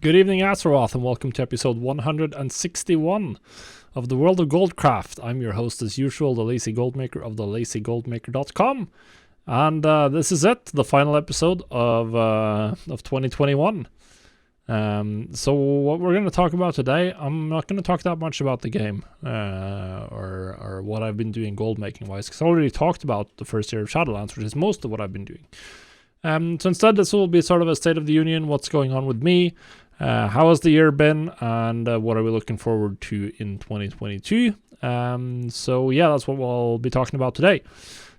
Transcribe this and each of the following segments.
Good evening, Azeroth, and welcome to episode 161 of the World of Goldcraft. I'm your host, as usual, the Lazy Goldmaker of thelazygoldmaker.com. And this is it, the final episode of 2021. So what we're going to talk about today, I'm not going to talk that much about the game or what I've been doing gold making wise, because I already talked about the first year of Shadowlands, which is most of what I've been doing. So instead, this will be sort of a state of the union, what's going on with me, how has the year been, and what are we looking forward to in 2022. So yeah, that's what we'll be talking about today.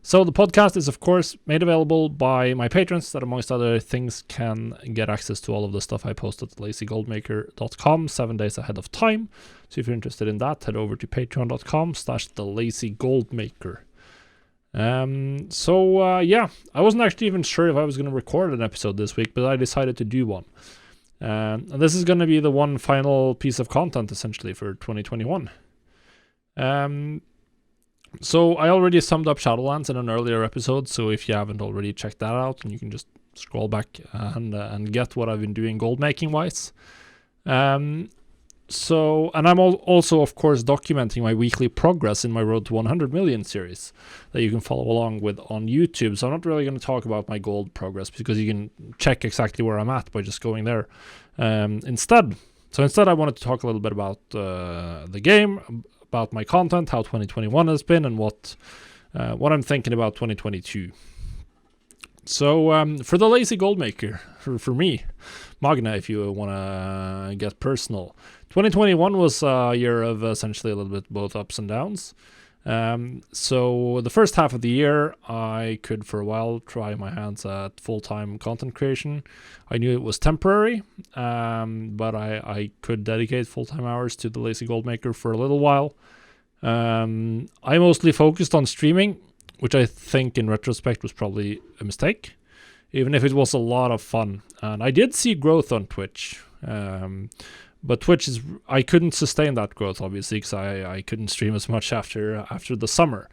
So the podcast is, of course, made available by my patrons that, amongst other things, can get access to all of the stuff I post at lazygoldmaker.com 7 days ahead of time. So if you're interested in that, head over to patreon.com/thelazygoldmaker. Yeah, I wasn't actually even sure if I was going to record an episode this week, but I decided to do one. And this is going to be the one final piece of content, essentially, for 2021. So I already summed up Shadowlands in an earlier episode, so if you haven't already checked that out, and you can just scroll back and get what I've been doing gold making wise. And I'm also, of course, documenting my weekly progress in my Road to 100 Million series that you can follow along with on YouTube. So I'm not really going to talk about my gold progress, because you can check exactly where I'm at by just going there instead. So instead, I wanted to talk a little bit about the game, about my content, how 2021 has been, and what I'm thinking about 2022. So for the Lazy Goldmaker, for me, Magna, if you want to get personal, 2021 was a year of essentially a little bit both ups and downs. So the first half of the year, I could for a while try my hands at full-time content creation. I knew it was temporary, but I could dedicate full-time hours to the Lazy Goldmaker for a little while. I mostly focused on streaming, which I think in retrospect was probably a mistake, even if it was a lot of fun. And I did see growth on Twitch, but Twitch I couldn't sustain that growth, obviously, because I couldn't stream as much after the summer.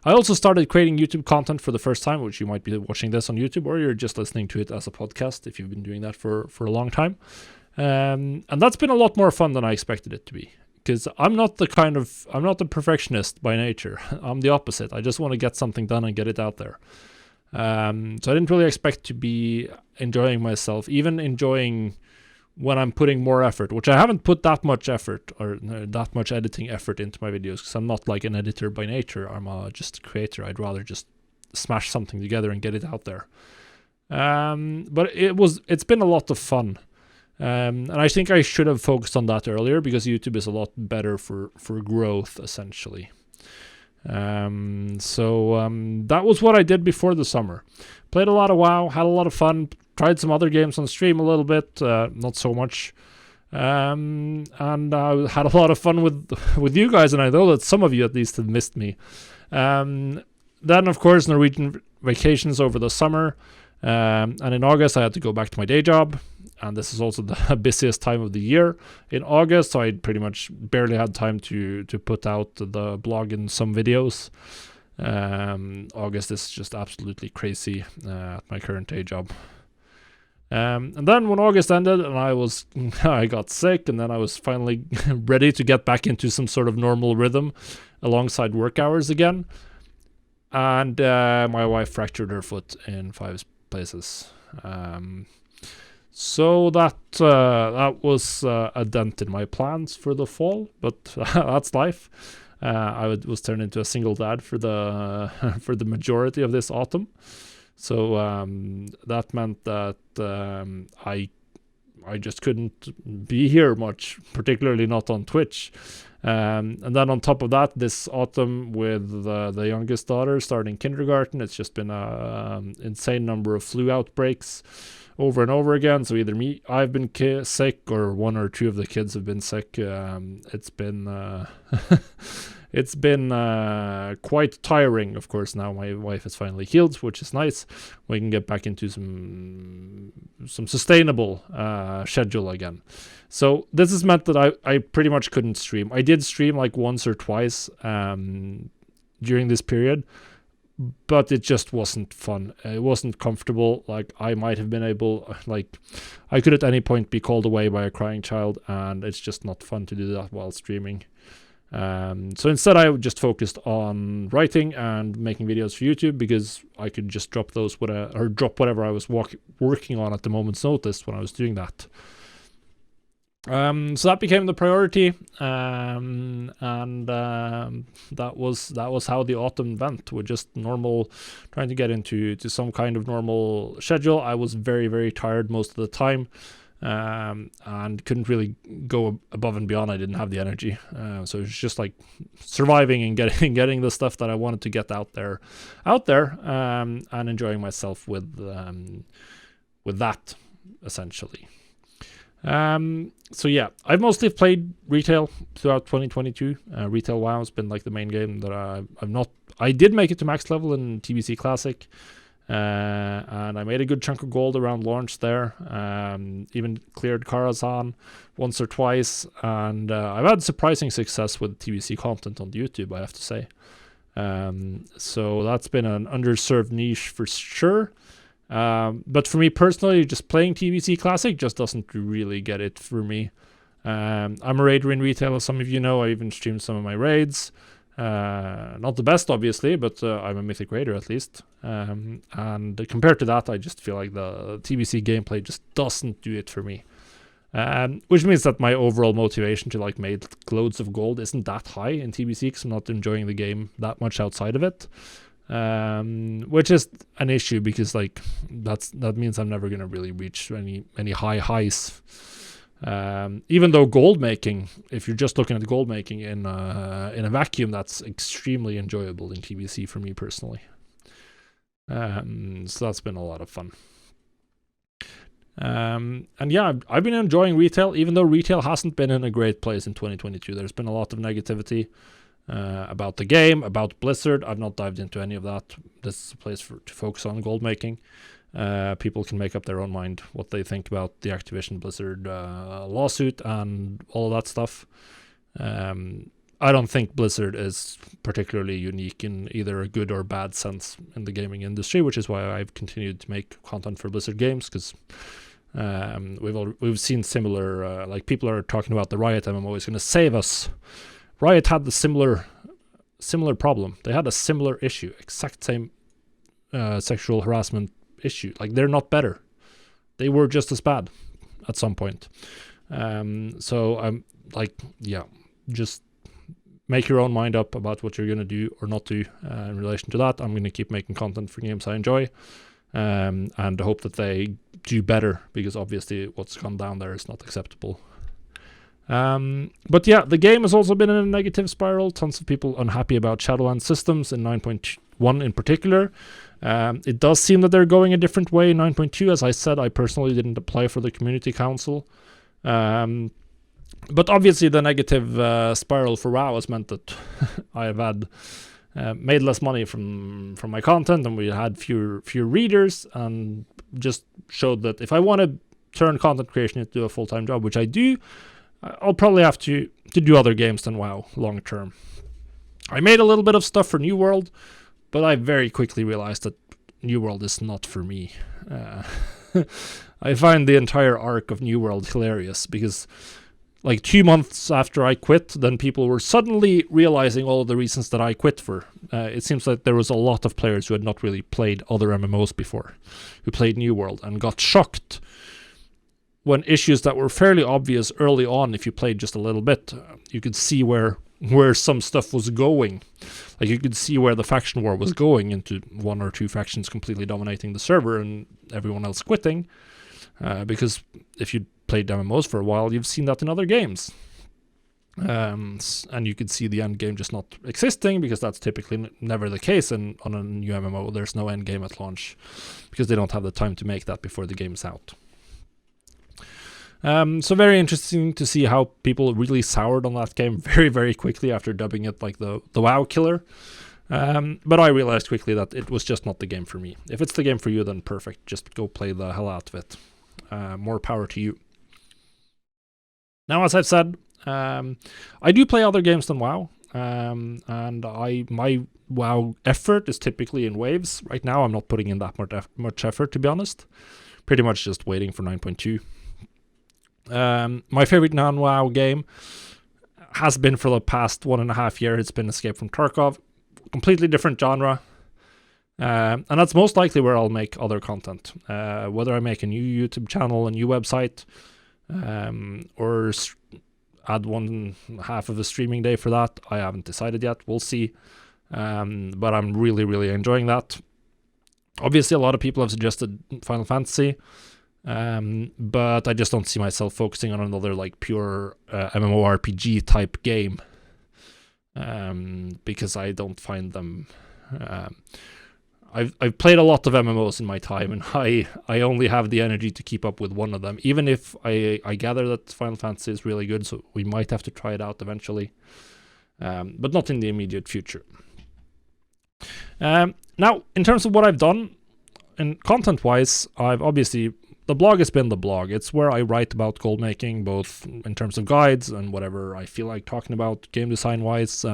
I also started creating YouTube content for the first time, which you might be watching this on YouTube, or you're just listening to it as a podcast if you've been doing that for a long time. And that's been a lot more fun than I expected it to be, because I'm not the perfectionist by nature. I'm the opposite. I just want to get something done and get it out there. So I didn't really expect to be enjoying myself, even enjoying when I'm putting more effort, which I haven't put that much effort or that much editing effort into my videos, because I'm not like an editor by nature. I'm just a creator. I'd rather just smash something together and get it out there. But it's been a lot of fun. And I think I should have focused on that earlier, because YouTube is a lot better for growth, essentially. That was what I did before the summer. Played a lot of WoW, had a lot of fun, tried some other games on stream a little bit, not so much. And I had a lot of fun with you guys, and I know that some of you at least have missed me. Then, of course, Norwegian vacations over the summer. And in August, I had to go back to my day job. And this is also the busiest time of the year. In August, so I pretty much barely had time to put out the blog and some videos. August is just absolutely crazy at my current day job. And then when August ended and I got sick, and then I was finally ready to get back into some sort of normal rhythm alongside work hours again. And my wife fractured her foot in 5 places. So that was a dent in my plans for the fall, but that's life. I was turned into a single dad for the majority of this autumn. So that meant that I just couldn't be here much, particularly not on Twitch. And then on top of that, this autumn with the youngest daughter starting kindergarten, it's just been an insane number of flu outbreaks over and over again. So either I've been sick, or one or two of the kids have been sick. It's been it's been quite tiring. Of course, now my wife is finally healed, which is nice. We can get back into some sustainable schedule again. So this has meant that I pretty much couldn't stream. I did stream like once or twice during this period, but it just wasn't fun. It wasn't comfortable. Like, I might have been able, like, I could at any point be called away by a crying child, and it's just not fun to do that while streaming. So instead, I just focused on writing and making videos for YouTube, because I could just drop those or drop whatever I was working on at the moment's notice when I was doing that. So that became the priority, and that was how the autumn went, with just normal, trying to get into some kind of normal schedule. I was very, very tired most of the time, and couldn't really go above and beyond. I didn't have the energy, so it was just like surviving and getting the stuff that I wanted to get out there, and enjoying myself with that, essentially. So yeah, I've mostly played retail throughout 2022. Retail WoW has been like the main game that I did make it to max level in TBC Classic, and I made a good chunk of gold around launch there. Even cleared Karazhan once or twice, and I've had surprising success with TBC content on YouTube, I have to say. So that's been an underserved niche for sure. But for me personally, just playing TBC Classic just doesn't really get it for me. I'm a raider in retail, as some of you know. I even streamed some of my raids. Not the best, obviously, but I'm a mythic raider at least. And compared to that, I just feel like the TBC gameplay just doesn't do it for me. Which means that my overall motivation to like make loads of gold isn't that high in TBC, because I'm not enjoying the game that much outside of it. Which is an issue, because like that means I'm never gonna really reach any high highs. Even though gold making, if you're just looking at gold making in a vacuum, that's extremely enjoyable in TBC for me personally. So that's been a lot of fun. And yeah, I've been enjoying retail, even though retail hasn't been in a great place in 2022. There's been a lot of negativity about the game, about Blizzard. I've not dived into any of that. This is a place to focus on gold making. People can make up their own mind what they think about the Activision Blizzard lawsuit and all of that stuff. I don't think Blizzard is particularly unique in either a good or bad sense in the gaming industry, which is why I've continued to make content for Blizzard games, because we've seen similar, like people are talking about the Riot MMO is going to save us. Riot had the similar problem. They had a similar issue, exact same sexual harassment issue. Like, they're not better. They were just as bad at some point. So I'm like, yeah, just make your own mind up about what you're going to do or not do in relation to that. I'm going to keep making content for games I enjoy, and hope that they do better, because obviously what's gone down there is not acceptable. But yeah, the game has also been in a negative spiral. Tons of people unhappy about Shadowlands systems in 9.1 in particular. It does seem that they're going a different way in 9.2. As I said, I personally didn't apply for the community council. But obviously the negative spiral for WoW has meant that I have had made less money from my content, and we had fewer readers, and just showed that if I want to turn content creation into a full-time job, which I do, I'll probably have to do other games than WoW long term. I made a little bit of stuff for New World, but I very quickly realized that New World is not for me. I find the entire arc of New World hilarious, because like 2 months after I quit, then people were suddenly realizing all of the reasons that I quit for. It seems like there was a lot of players who had not really played other MMOs before, who played New World, and got shocked when issues that were fairly obvious early on, if you played just a little bit, you could see where some stuff was going. Like, you could see where the faction war was going, into 1 or 2 factions completely dominating the server and everyone else quitting. Because if you played MMOs for a while, you've seen that in other games. And you could see the end game just not existing, because that's typically never the case on a new MMO. There's no end game at launch, because they don't have the time to make that before the game's out. So very interesting to see how people really soured on that game very, very quickly after dubbing it like the WoW killer. But I realized quickly that it was just not the game for me. If it's the game for you, then perfect. Just go play the hell out of it. More power to you. Now, as I've said, I do play other games than WoW. and my WoW effort is typically in waves. Right now, I'm not putting in that much effort, to be honest. Pretty much just waiting for 9.2. My favorite non-WoW game has been for the past 1.5 years. It's been Escape from Tarkov. Completely different genre. And that's most likely where I'll make other content. Whether I make a new YouTube channel, a new website, or add 1/2 of a streaming day for that, I haven't decided yet. We'll see. But I'm really, really enjoying that. Obviously, a lot of people have suggested Final Fantasy, but I just don't see myself focusing on another like pure MMORPG type game, because I don't find them. I've played a lot of MMOs in my time, and I only have the energy to keep up with one of them. Even if I gather that Final Fantasy is really good, so we might have to try it out eventually, but not in the immediate future. Now, in terms of what I've done, and content-wise, I've obviously, the blog has been the blog. It's where I write about gold making, both in terms of guides and whatever I feel like talking about game design-wise,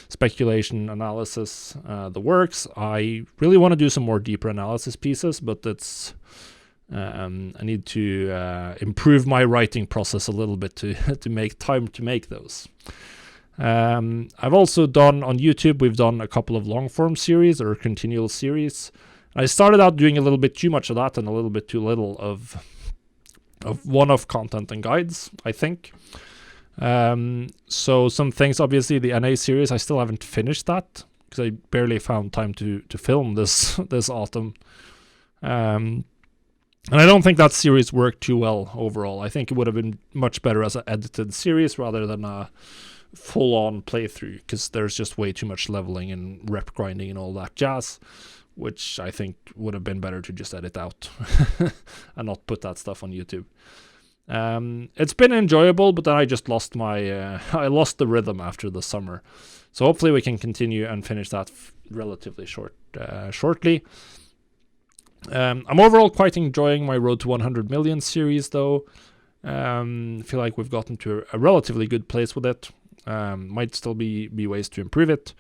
speculation, analysis, the works. I really want to do some more deeper analysis pieces, but it's I need to improve my writing process a little bit to make time to make those. I've also done on YouTube, we've done a couple of long form series or continual series. I started out doing a little bit too much of that and a little bit too little of one-off content and guides, I think. So some things, obviously the NA series, I still haven't finished that because I barely found time to film this autumn. And I don't think that series worked too well overall. I think it would have been much better as an edited series rather than a full-on playthrough, because there's just way too much leveling and rep grinding and all that jazz, which I think would have been better to just edit out and not put that stuff on YouTube. It's been enjoyable, but then I just lost my I lost the rhythm after the summer, so hopefully we can continue and finish that relatively shortly. I'm overall quite enjoying my Road to 100 Million series, though. Feel like we've gotten to a relatively good place with it. Might still be ways to improve it.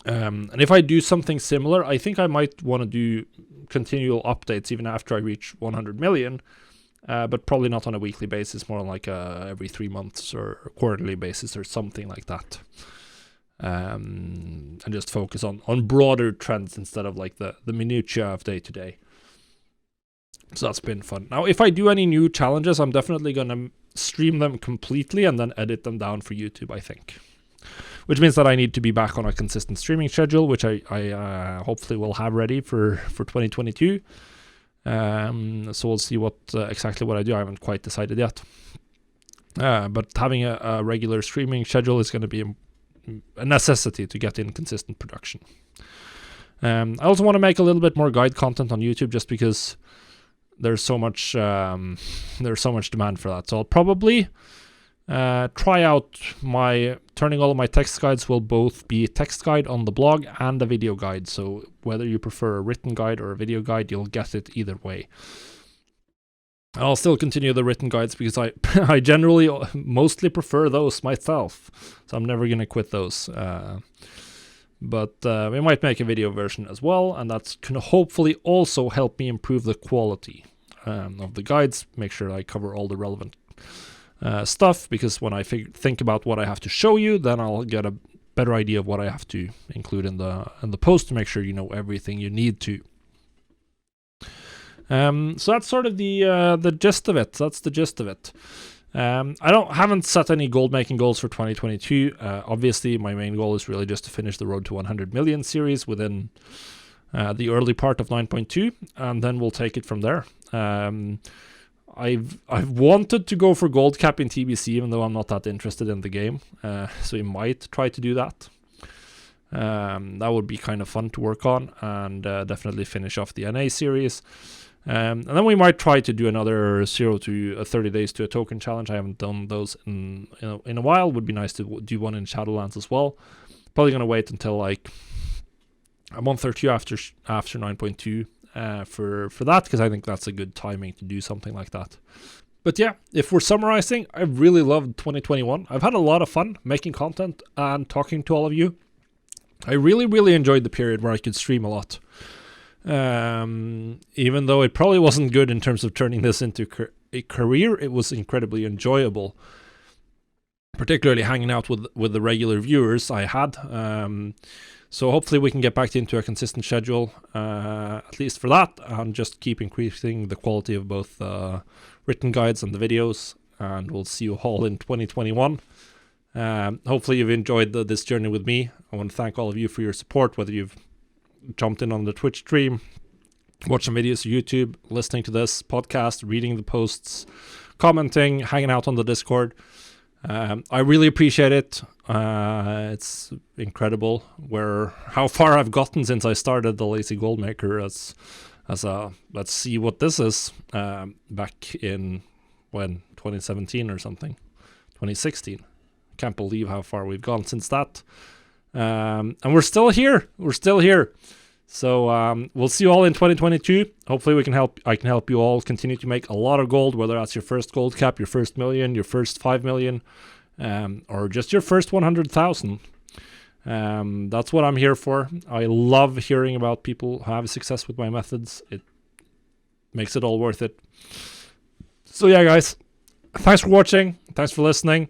And if I do something similar, I think I might want to do continual updates even after I reach 100 million, but probably not on a weekly basis, more like every 3 months or a quarterly basis or something like that. And just focus on broader trends instead of like the minutiae of day to day. So that's been fun. Now, if I do any new challenges, I'm definitely going to stream them completely and then edit them down for YouTube, I think. Which means that I need to be back on a consistent streaming schedule, which I hopefully will have ready for 2022. So we'll see exactly what I do. I haven't quite decided yet. But having a regular streaming schedule is going to be a necessity to get in consistent production. I also want to make a little bit more guide content on YouTube, just because there's so much demand for that. So I'll probably try out turning all of my text guides will both be text guide on the blog and a video guide. So whether you prefer a written guide or a video guide, you'll get it either way. I'll still continue the written guides because I generally mostly prefer those myself. So I'm never going to quit those. But we might make a video version as well, and that's going to hopefully also help me improve the quality of the guides, make sure I cover all the relevant stuff, because when I think about what I have to show you, then I'll get a better idea of what I have to include in the post to make sure you know everything you need to. So that's sort of the gist of it. That's the gist of it. I haven't set any gold making goals for 2022. Obviously, my main goal is really just to finish the Road to 100 Million series within the early part of 9.2, and then we'll take it from there. I've wanted to go for gold cap in TBC, even though I'm not that interested in the game. So we might try to do that. That would be kind of fun to work on, and definitely finish off the NA series. And then we might try to do another 0 to 30 days to a token challenge. I haven't done those in a while. Would be nice to do one in Shadowlands as well. Probably gonna wait until like a month or two after 9.2 for that, because I think that's a good timing to do something like that. But yeah, if we're summarizing, I really loved 2021. I've had a lot of fun making content and talking to all of you. I really enjoyed the period where I could stream a lot. Even though it probably wasn't good in terms of turning this into a career, it was incredibly enjoyable. Particularly hanging out with the regular viewers I had. So hopefully we can get back into a consistent schedule, at least for that, and just keep increasing the quality of both written guides and the videos. And we'll see you all in 2021. Hopefully you've enjoyed this journey with me. I want to thank all of you for your support, whether you've jumped in on the Twitch stream, watching videos on YouTube, listening to this podcast, reading the posts, commenting, hanging out on the Discord. I really appreciate it. It's incredible how far I've gotten since I started the Lazy Goldmaker as a let's see what this is back in 2017 or something, 2016. Can't believe how far we've gone since that. And we're still here. So we'll see you all in 2022. Hopefully I can help you all continue to make a lot of gold, whether that's your first gold cap, your first million, your first 5 million, or just your first 100,000. That's what I'm here for. I love hearing about people who have success with my methods. It makes it all worth it. So yeah, guys, thanks for watching. Thanks for listening.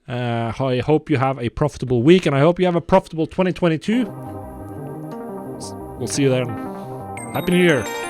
I hope you have a profitable week, and I hope you have a profitable 2022. We'll see you then. Happy New Year.